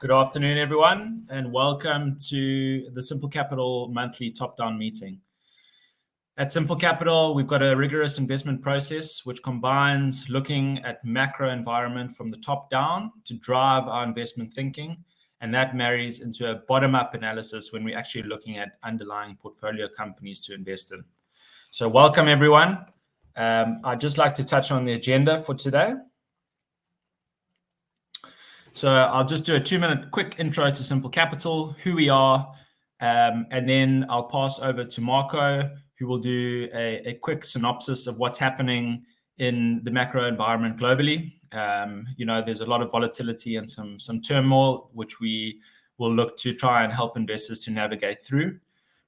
Good afternoon, everyone, and welcome to the Simple Capital monthly top-down meeting. At Simple Capital, we've got a rigorous investment process which combines looking at macro environment from the top down to drive our investment thinking, and that marries into a bottom-up analysis when we're actually looking at underlying portfolio companies to invest in. So welcome, everyone. I'd just like to touch on the agenda for today. So I'll just do a 2-minute quick intro to Simple Capital, who we are, and then I'll pass over to Marco, who will do a quick synopsis of what's happening in the macro environment globally. There's a lot of volatility and some turmoil, which we will look to try and help investors to navigate through.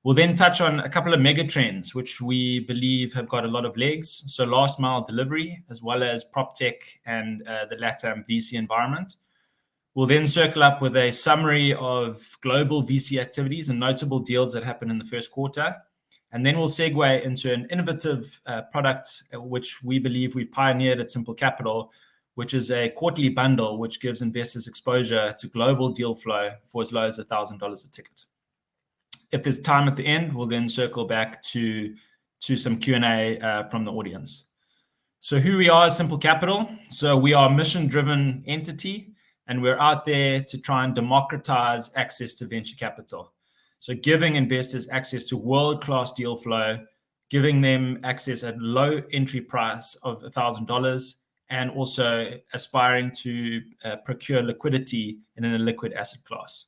We'll then touch on a couple of mega trends, which we believe have got a lot of legs. So last mile delivery, as well as prop tech and the LATAM VC environment. We'll then circle up with a summary of global VC activities and notable deals that happened in the first quarter. And then we'll segue into an innovative product, which we believe we've pioneered at Simple Capital, which is a quarterly bundle, which gives investors exposure to global deal flow for as low as $1,000 a ticket. If there's time at the end, we'll then circle back to some Q&A from the audience. So who we are as Simple Capital. So we are a mission-driven entity, and we're out there to try and democratize access to venture capital. So giving investors access to world-class deal flow, giving them access at low entry price of $1,000, and also aspiring to procure liquidity in an illiquid asset class.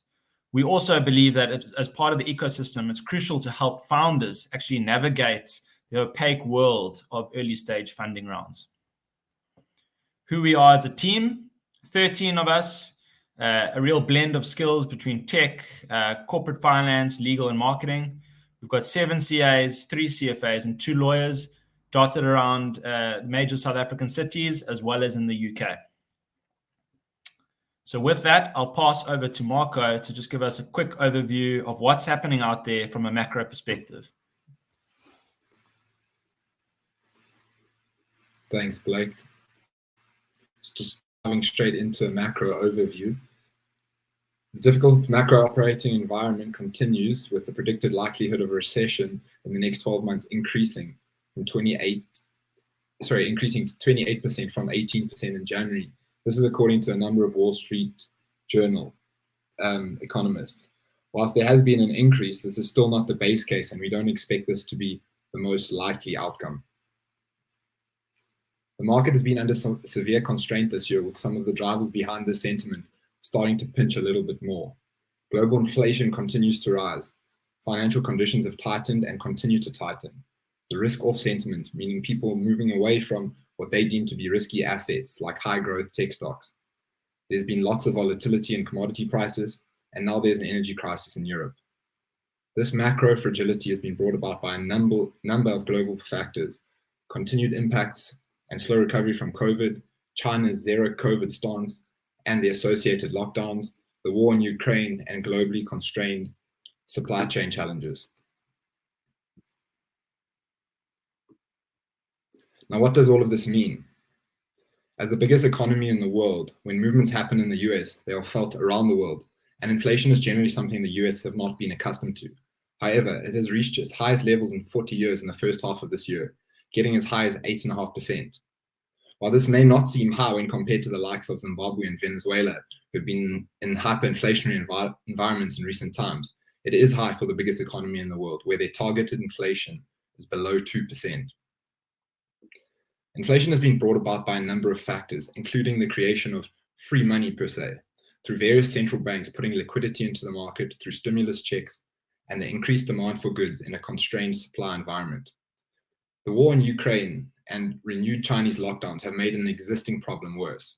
We also believe that as part of the ecosystem, it's crucial to help founders actually navigate the opaque world of early-stage funding rounds. Who we are as a team. 13 of us, a real blend of skills between tech, corporate finance, legal, and marketing. We've got 7 CAs, 3 CFAs, and 2 lawyers dotted around major South African cities, as well as in the UK. So with that, I'll pass over to Marco to just give us a quick overview of what's happening out there from a macro perspective. Thanks, Blake. Just diving straight into a macro overview. The difficult macro operating environment continues, with the predicted likelihood of a recession in the next 12 months increasing to 28% from 18% in January. This is according to a number of Wall Street Journal economists. Whilst there has been an increase, this is still not the base case, and we don't expect this to be the most likely outcome. The market has been under some severe constraint this year, with some of the drivers behind this sentiment starting to pinch a little bit more. Global inflation continues to rise. Financial conditions have tightened and continue to tighten. The risk-off sentiment, meaning people moving away from what they deem to be risky assets, like high-growth tech stocks. There's been lots of volatility in commodity prices, and now there's an energy crisis in Europe. This macro fragility has been brought about by a number of global factors: continued impacts and slow recovery from COVID, China's zero COVID stance and the associated lockdowns, the war in Ukraine, and globally constrained supply chain challenges. Now, what does all of this mean? As the biggest economy in the world, when movements happen in the US, they are felt around the world, and inflation is generally something the US have not been accustomed to. However, it has reached its highest levels in 40 years in the first half of this year, getting as high as 8.5%. While this may not seem high when compared to the likes of Zimbabwe and Venezuela, who've been in hyperinflationary environments in recent times, it is high for the biggest economy in the world, where their targeted inflation is below 2%. Inflation has been brought about by a number of factors, including the creation of free money per se, through various central banks putting liquidity into the market through stimulus checks, and the increased demand for goods in a constrained supply environment. The war in Ukraine and renewed Chinese lockdowns have made an existing problem worse.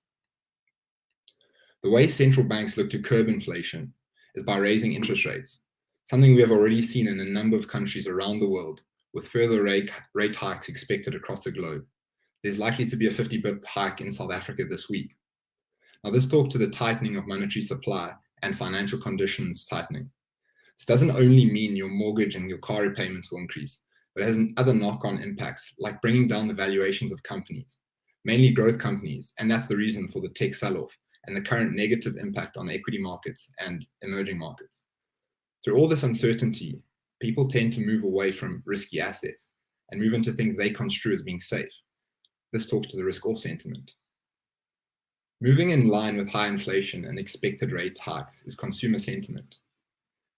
The way central banks look to curb inflation is by raising interest rates, something we have already seen in a number of countries around the world, with further rate hikes expected across the globe. There's likely to be a 50 bp hike in South Africa this week. Now, this talks to the tightening of monetary supply and financial conditions tightening. This doesn't only mean your mortgage and your car repayments will increase, but it has other knock-on impacts, like bringing down the valuations of companies, mainly growth companies, and that's the reason for the tech sell-off and the current negative impact on equity markets and emerging markets. Through all this uncertainty, people tend to move away from risky assets and move into things they construe as being safe. This talks to the risk-off sentiment. Moving in line with high inflation and expected rate hikes is consumer sentiment.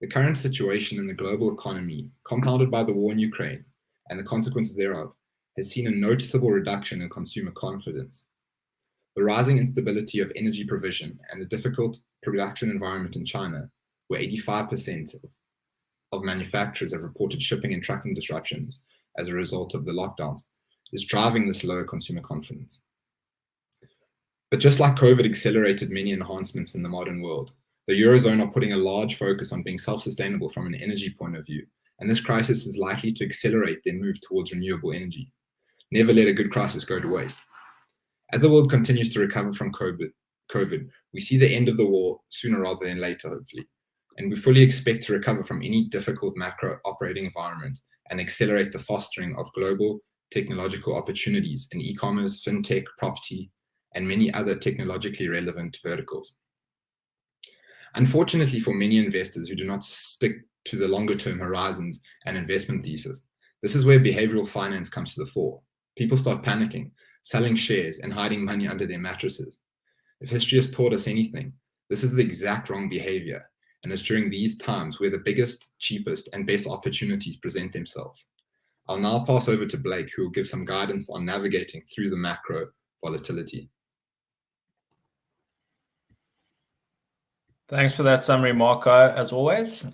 The current situation in the global economy, compounded by the war in Ukraine and the consequences thereof, has seen a noticeable reduction in consumer confidence. The rising instability of energy provision and the difficult production environment in China, where 85% of manufacturers have reported shipping and trucking disruptions as a result of the lockdowns, is driving this lower consumer confidence. But just like COVID accelerated many enhancements in the modern world, the Eurozone are putting a large focus on being self-sustainable from an energy point of view, and this crisis is likely to accelerate their move towards renewable energy. Never let a good crisis go to waste. As the world continues to recover from COVID, we see the end of the war sooner rather than later, hopefully, and we fully expect to recover from any difficult macro operating environment and accelerate the fostering of global technological opportunities in e-commerce, fintech, property, and many other technologically relevant verticals. Unfortunately for many investors who do not stick to the longer-term horizons and investment thesis, this is where behavioral finance comes to the fore. People start panicking, selling shares, and hiding money under their mattresses. If history has taught us anything, this is the exact wrong behavior, and it's during these times where the biggest, cheapest, and best opportunities present themselves. I'll now pass over to Blake, who will give some guidance on navigating through the macro volatility. Thanks for that summary, Marco, as always.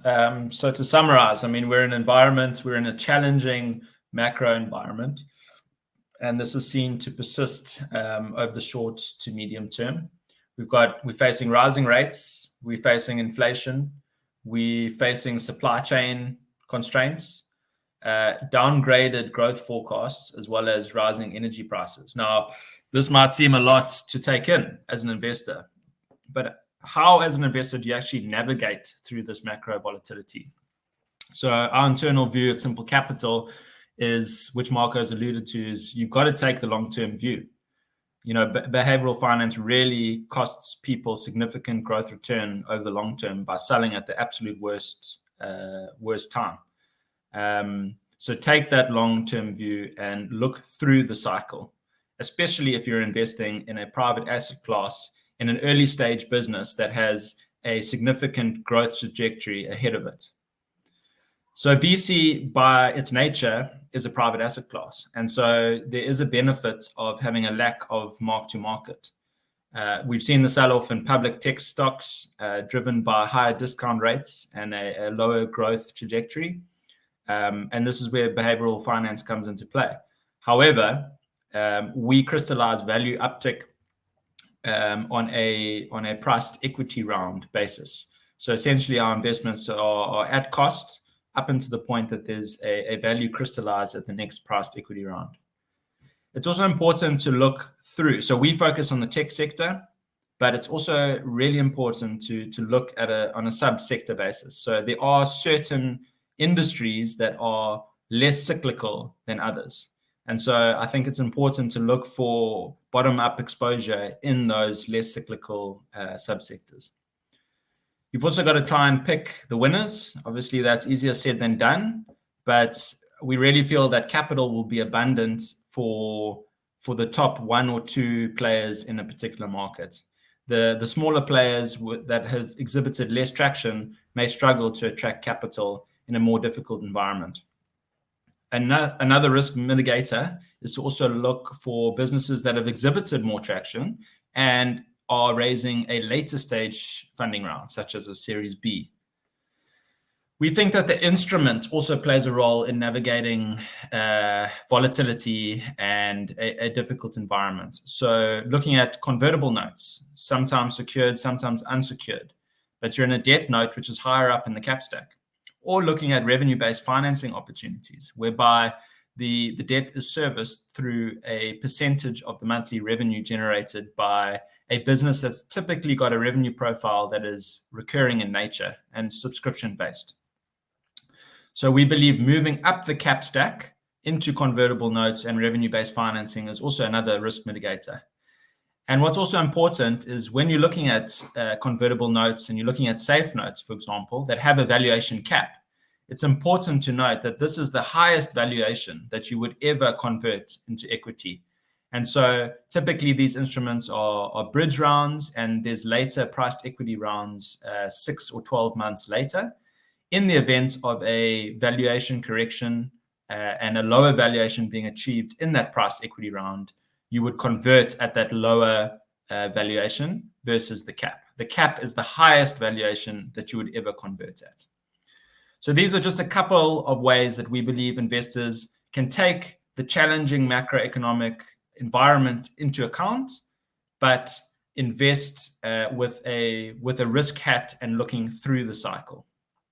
So to summarize, we're in a challenging macro environment, and this is seen to persist over the short to medium term. We're facing rising rates, we're facing inflation, we're facing supply chain constraints, downgraded growth forecasts, as well as rising energy prices. Now, this might seem a lot to take in as an investor, but how, as an investor, do you actually navigate through this macro volatility? So our internal view at Simple Capital is, which Marco has alluded to, is you've got to take the long-term view. Behavioral finance really costs people significant growth return over the long term by selling at the absolute worst time. So take that long-term view and look through the cycle, especially if you're investing in a private asset class in an early stage business that has a significant growth trajectory ahead of it. So VC, by its nature, is a private asset class. And so there is a benefit of having a lack of mark to market. We've seen the sell-off in public tech stocks driven by higher discount rates and a lower growth trajectory. And this is where behavioral finance comes into play. However, we crystallize value uptick on a priced equity round basis. So essentially our investments are at cost up until the point that there's a value crystallized at the next priced equity round. It's also important to look through. So we focus on the tech sector, but it's also really important to look at on a sub-sector basis. So there are certain industries that are less cyclical than others. And so I think it's important to look for bottom-up exposure in those less cyclical subsectors. You've also got to try and pick the winners. Obviously, that's easier said than done, but we really feel that capital will be abundant for the top one or two players in a particular market. The smaller players that have exhibited less traction may struggle to attract capital in a more difficult environment. Another risk mitigator is to also look for businesses that have exhibited more traction and are raising a later stage funding round, such as a Series B. We think that the instrument also plays a role in navigating volatility and a difficult environment. So looking at convertible notes, sometimes secured, sometimes unsecured, but you're in a debt note, which is higher up in the cap stack. Or looking at revenue-based financing opportunities, whereby the debt is serviced through a percentage of the monthly revenue generated by a business that's typically got a revenue profile that is recurring in nature and subscription-based. So we believe moving up the cap stack into convertible notes and revenue-based financing is also another risk mitigator. And what's also important is when you're looking at convertible notes and you're looking at safe notes, for example, that have a valuation cap, it's important to note that this is the highest valuation that you would ever convert into equity. And so typically these instruments are bridge rounds, and there's later priced equity rounds 6 or 12 months later. In the event of a valuation correction and a lower valuation being achieved in that priced equity round, you would convert at that lower valuation versus the cap. The cap is the highest valuation that you would ever convert at. So these are just a couple of ways that we believe investors can take the challenging macroeconomic environment into account, but invest with a risk hat and looking through the cycle.